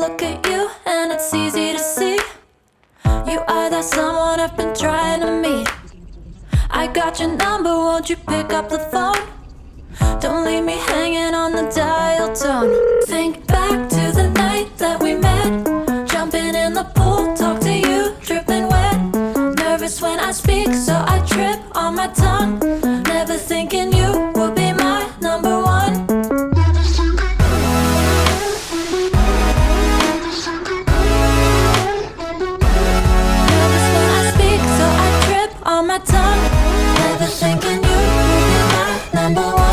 look at you and it's easy to see. You are that someone I've been trying to meet. I got your number, won't you pick up the phone? Don't leave me hanging on the dial tone. Think back to the night that we met. Jumping in the pool, talk to you, dripping wet. Nervous when I speak, so I trip on my tongue. Never thinking you would be my number one. Nervous when I speak, so I trip on my tongue. Never thinking you would be my number one.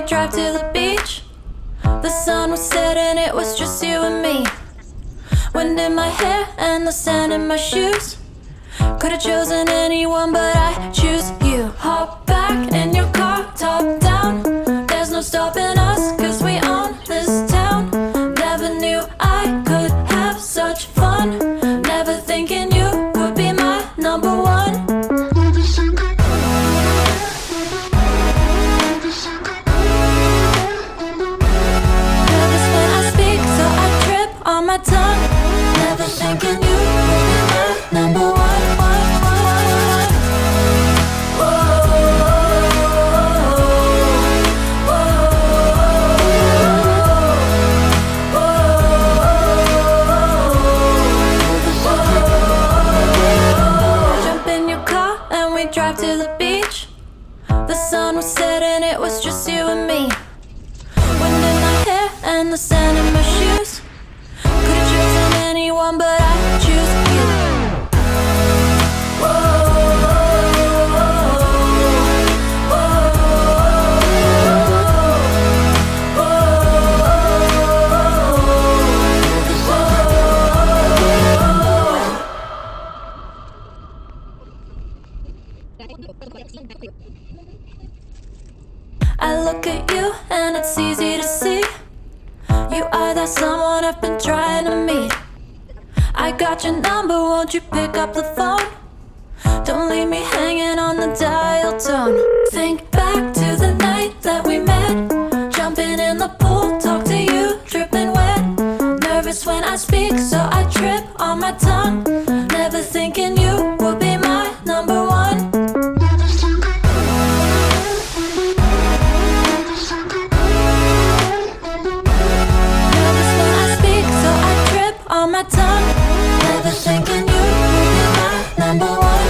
Drive to the beach. The sun was setting, it was just you and me. Wind in my hair and the sand in my shoes. Could've chosen anyone, but I choose you. Hop back in your car, top down. There's no stopping us, cause we own this town. Never knew I could have such fun. Never thinking you would be my number one. On my tongue, never thinking you would be my number one. Jump in your car and we drive to the beach. The sun was setting, it was just you and me. Wind in my hair and the sand in my shoes. Could've chosen anyone, but I choose you. I look at you and it's easy to see. You are that someone I've been trying to meet. I got your number, won't you pick up the phone? Don't leave me hanging on the dial tone. Think back to the night that we met. Jumping in the pool, talk to you, dripping wet. Nervous when I speak, so I trip on my tongue. Never thinking you would be my number one. On my tongue, never thinking you would be my number one.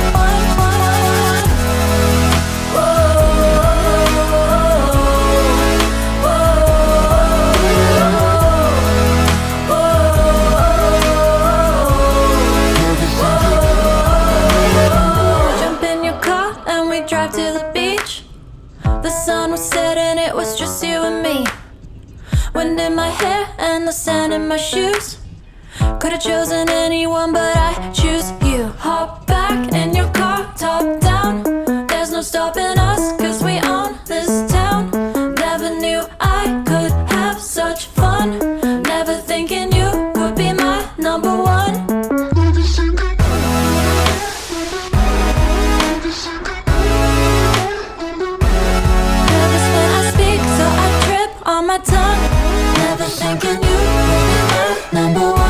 Jump in your car and we drive to the beach. The sun was setting, it was just you and me. Wind in my hair and the sand in my shoes. Could've chosen anyone, but I choose you. Hop back in your car, top down. There's no stopping us, cause we own this town. Never knew I could have such fun. Never thinking you would be my number one. Nervous when I speak, so I trip on my tongue. Never thinking you would be my number one.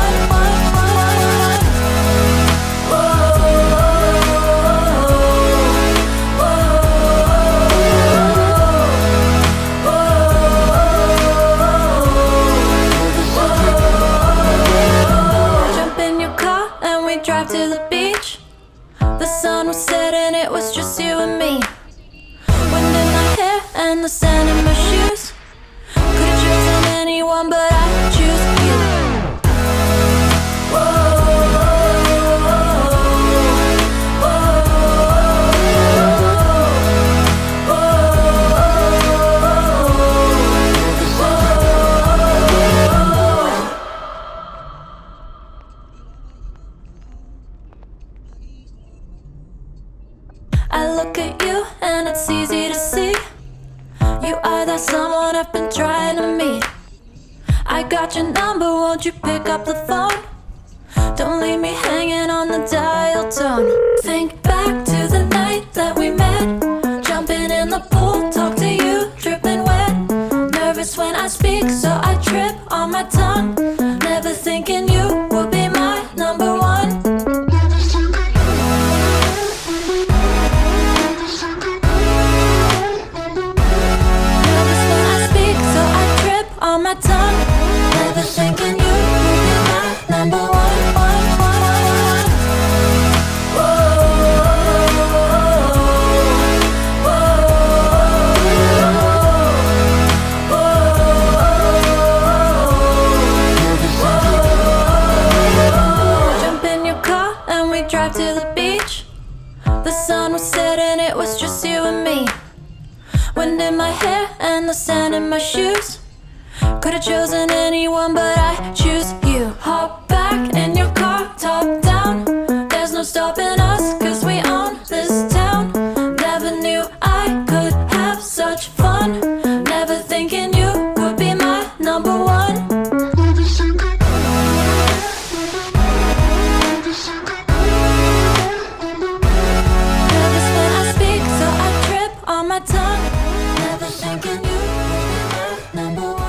I got your number, won't you pick up the phone? Don't leave me hanging on the dial tone. Think back to the night that we met, jumping in the pool, talk to you, dripping wet. Nervous when I speak, so I trip on my tongue. Never thinking you would be my number one. Nervous when I speak, so I trip on my tongue. Never thinking you would be my number one. Drive to the beach. The sun was setting, it was just you and me. Wind in my hair and the sand in my shoes. Could've chosen anyone, but I choose you. Hop back in your car, top down. There's no stopping us, cause we own this town. Never knew I could have such fun. Never thinking you would be my number one. Tongue, never thinking you would be my number one.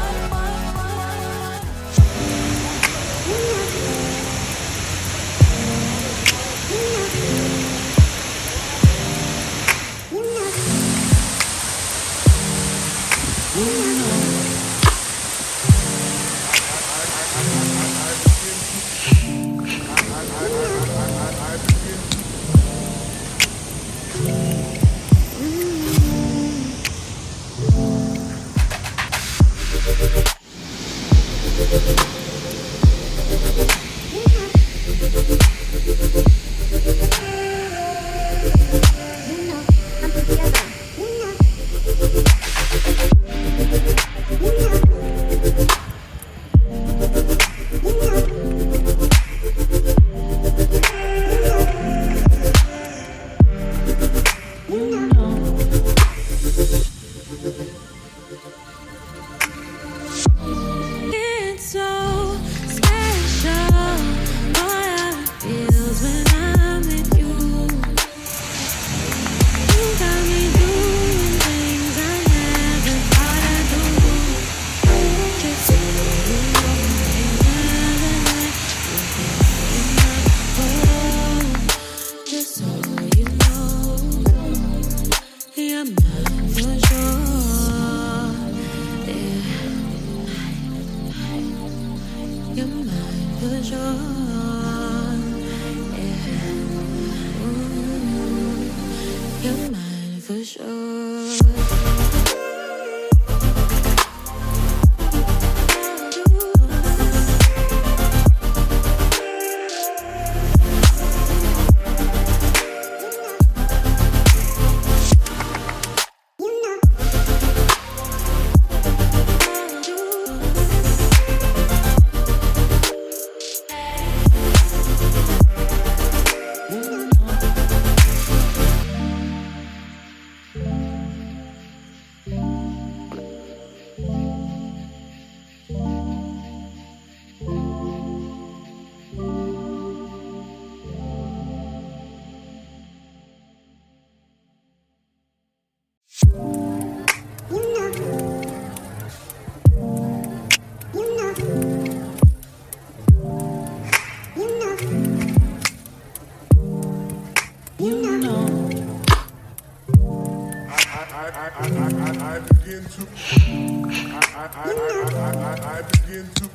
I begin to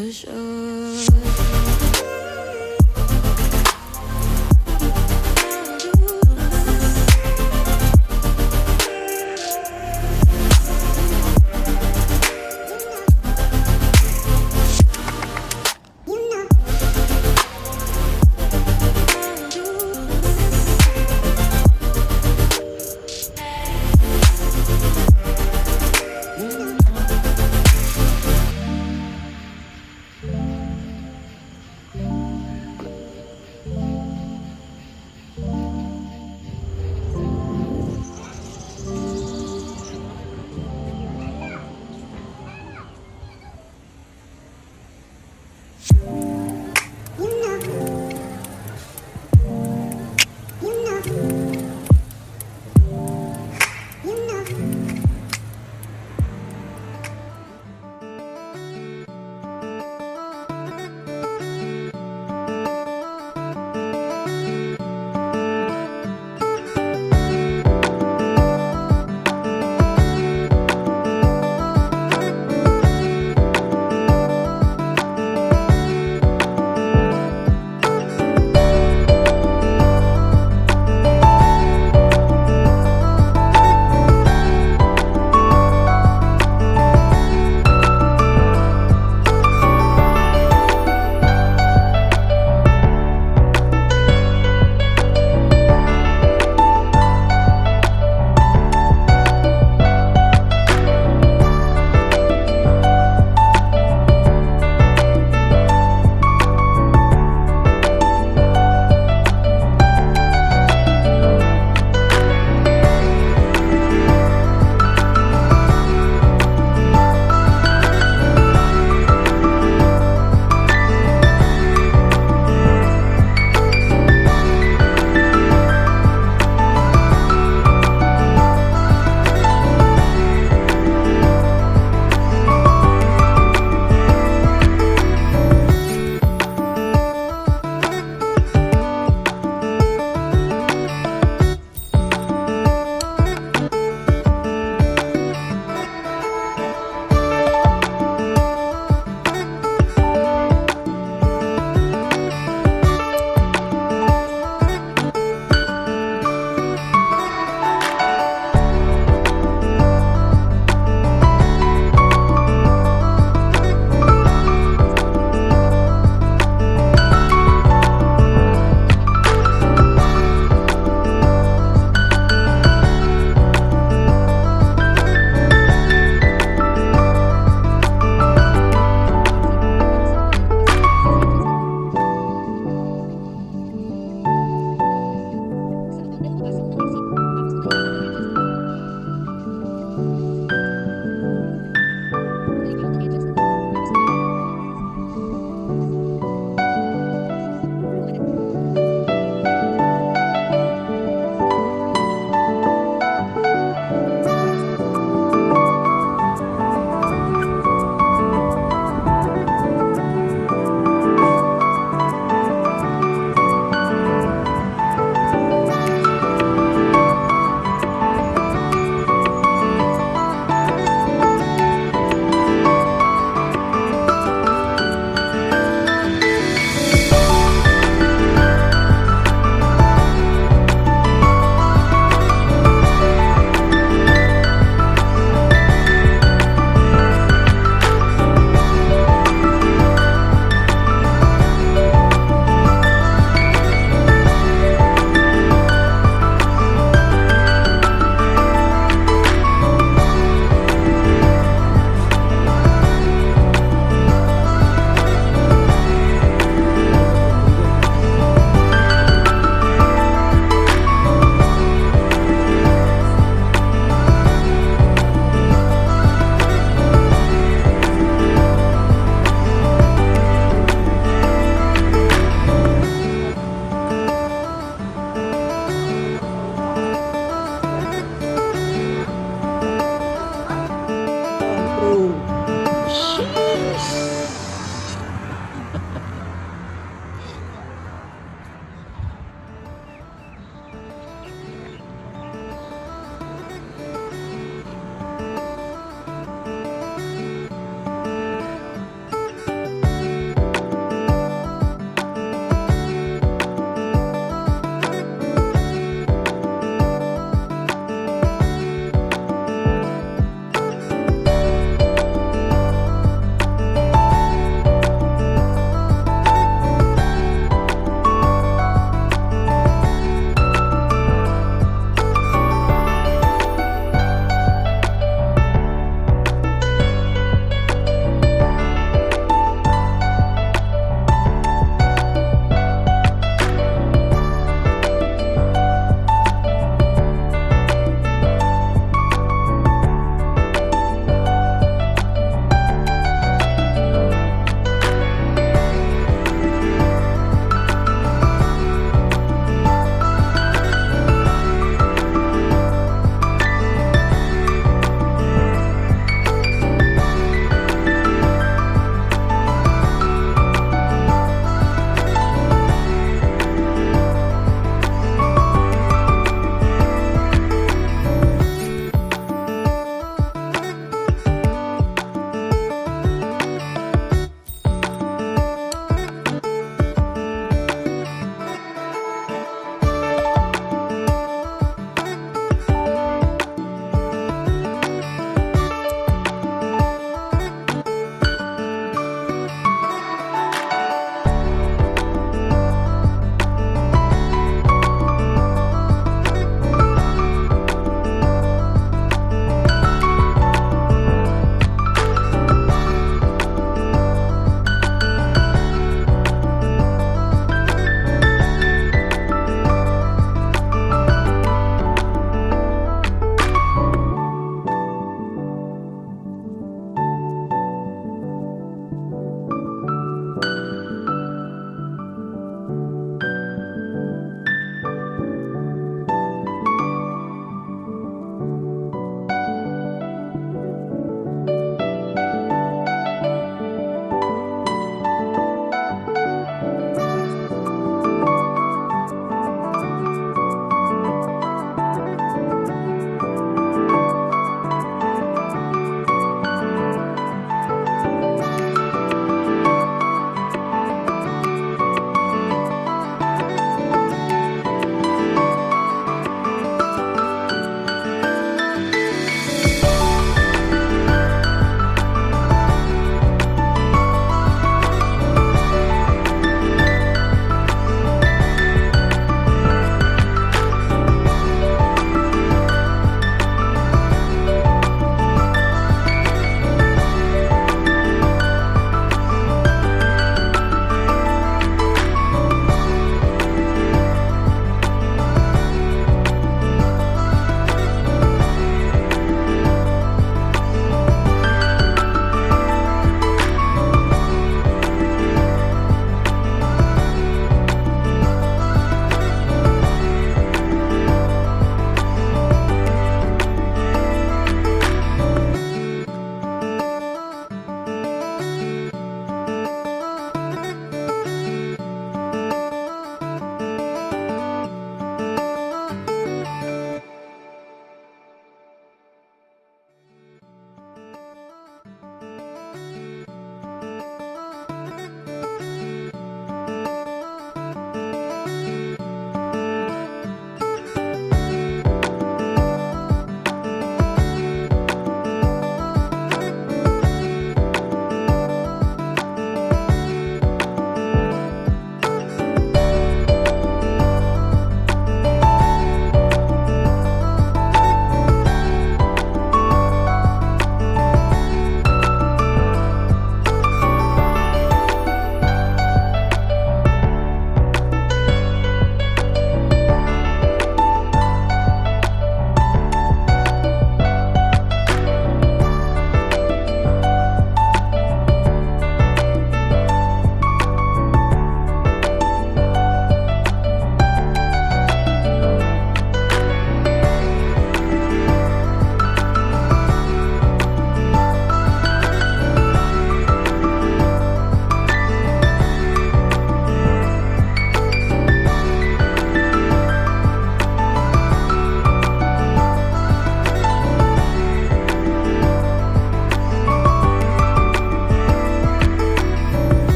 for sure.